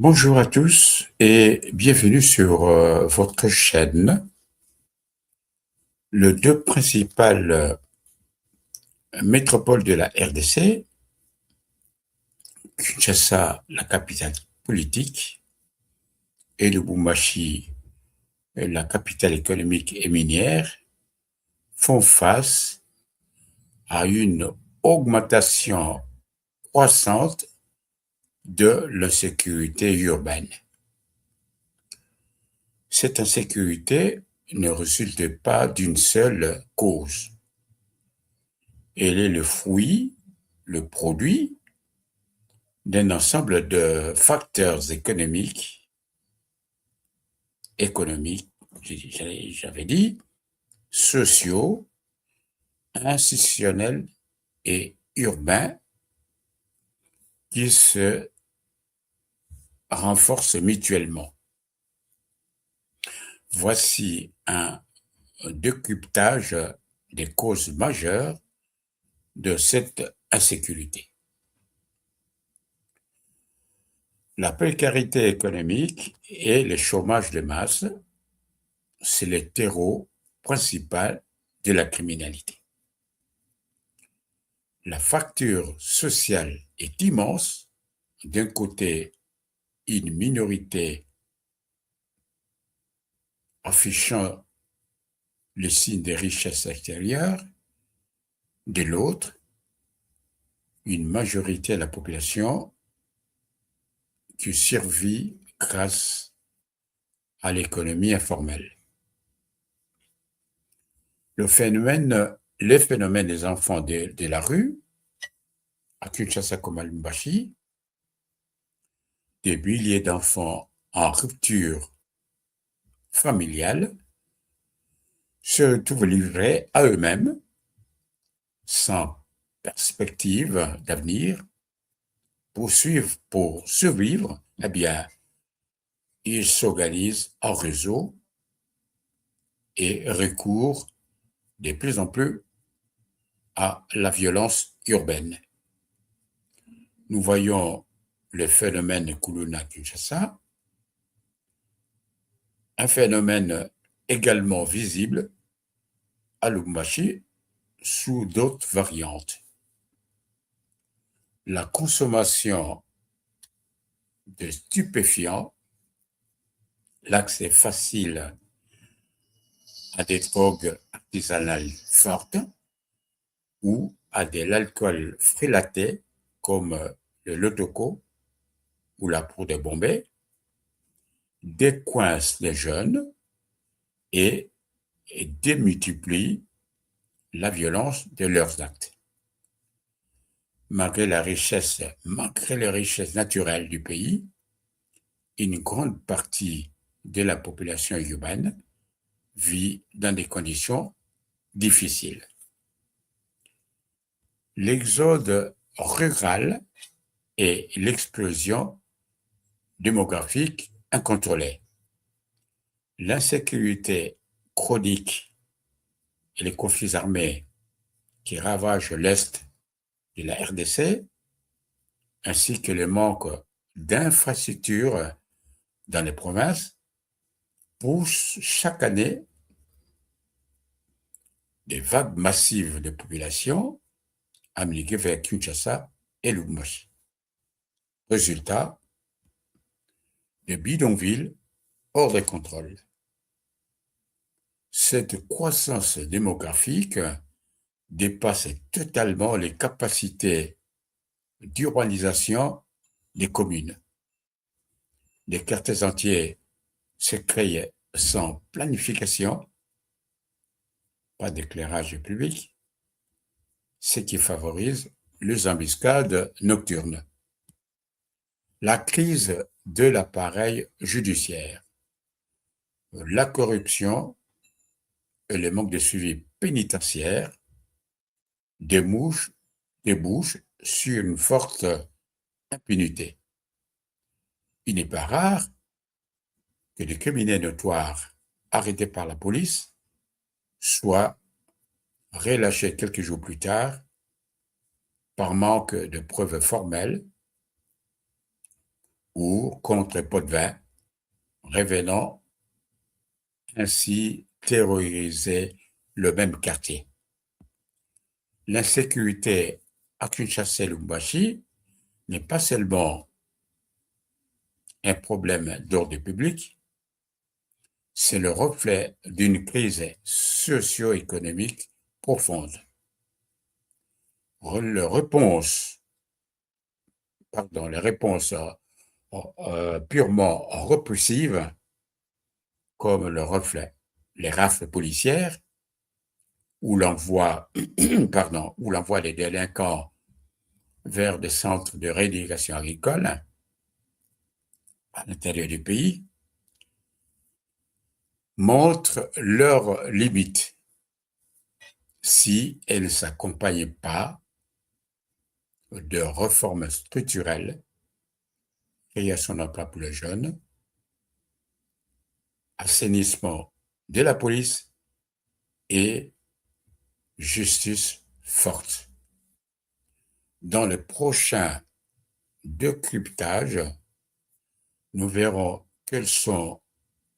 Bonjour à tous et bienvenue sur votre chaîne. Les deux principales métropoles de la RDC, Kinshasa, la capitale politique, et Lubumbashi, la capitale économique et minière, font face à une augmentation croissante de l'insécurité urbaine. Cette insécurité ne résulte pas d'une seule cause. Elle est le fruit, le produit d'un ensemble de facteurs économiques, j'avais dit, sociaux, institutionnels et urbains qui se renforcent mutuellement. Voici un décryptage des causes majeures de cette insécurité. La précarité économique et le chômage de masse, c'est le terreau principal de la criminalité. La fracture sociale est immense. D'un côté, une minorité affichant le signe des richesses extérieures, de l'autre, une majorité de la population qui survit grâce à l'économie informelle. Les phénomènes des enfants de la rue, à Kinshasa comme à Lubumbashi, des milliers d'enfants en rupture familiale se retrouvent livrés à eux-mêmes, sans perspective d'avenir, pour survivre, eh bien, ils s'organisent en réseau et recourent de plus en plus à la violence urbaine. Nous voyons le phénomène Kuluna-Kinshasa, un phénomène également visible à Lubumbashi sous d'autres variantes. La consommation de stupéfiants, l'accès facile à des drogues artisanales fortes ou à de l'alcool frélaté comme le Lotoko ou la poudre de Bombay, décoince les jeunes et démultiplie la violence de leurs actes. Malgré les richesses naturelles du pays, une grande partie de la population urbaine vit dans des conditions difficiles. L'exode rural et l'explosion démographique incontrôlée, l'insécurité chronique et les conflits armés qui ravagent l'Est de la RDC, ainsi que le manque d'infrastructures dans les provinces, poussent chaque année des vagues massives de population à migrer vers Kinshasa et Lubumbashi. Résultat, des bidonvilles hors de contrôle. Cette croissance démographique dépasse totalement les capacités d'urbanisation des communes. Des quartiers entiers se créent sans planification, pas d'éclairage public, ce qui favorise les embuscades nocturnes. La crise de l'appareil judiciaire, la corruption et le manque de suivi pénitentiaire débouchent sur une forte impunité. Il n'est pas rare que des criminels notoires arrêtés par la police soient relâchés quelques jours plus tard, par manque de preuves formelles, ou contre Potvin, révélant ainsi terroriser le même quartier. L'insécurité à Kinshasa et Lubumbashi n'est pas seulement un problème d'ordre public, c'est le reflet d'une crise socio-économique profonde. Les réponses purement repulsives, comme le reflet les rafles policières, ou l'envoi des délinquants vers des centres de rééducation agricole à l'intérieur du pays, montrent leurs limites si elles ne s'accompagnent pas de réformes structurelles, création d'emplois pour les jeunes, assainissement de la police et justice forte. Dans le prochain décryptage, nous verrons quels sont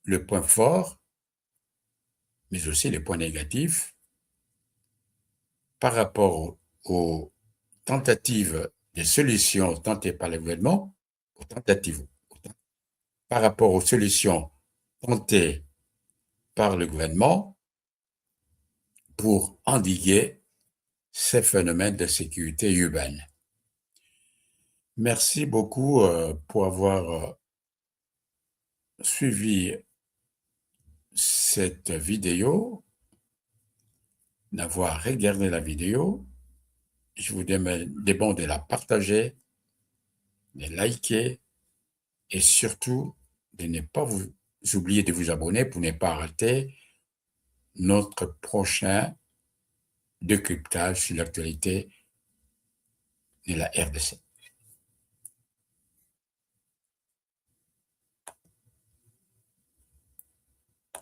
les points forts, mais aussi les points négatifs par rapport aux tentatives de solutions tentées par le gouvernement, par rapport aux solutions tentées par le gouvernement pour endiguer ces phénomènes de sécurité urbaine. Merci beaucoup pour avoir suivi cette vidéo, d'avoir regardé la vidéo. Je vous demande de la partager, de liker et surtout de ne pas vous oublier de vous abonner pour ne pas rater notre prochain décryptage sur l'actualité de la RDC.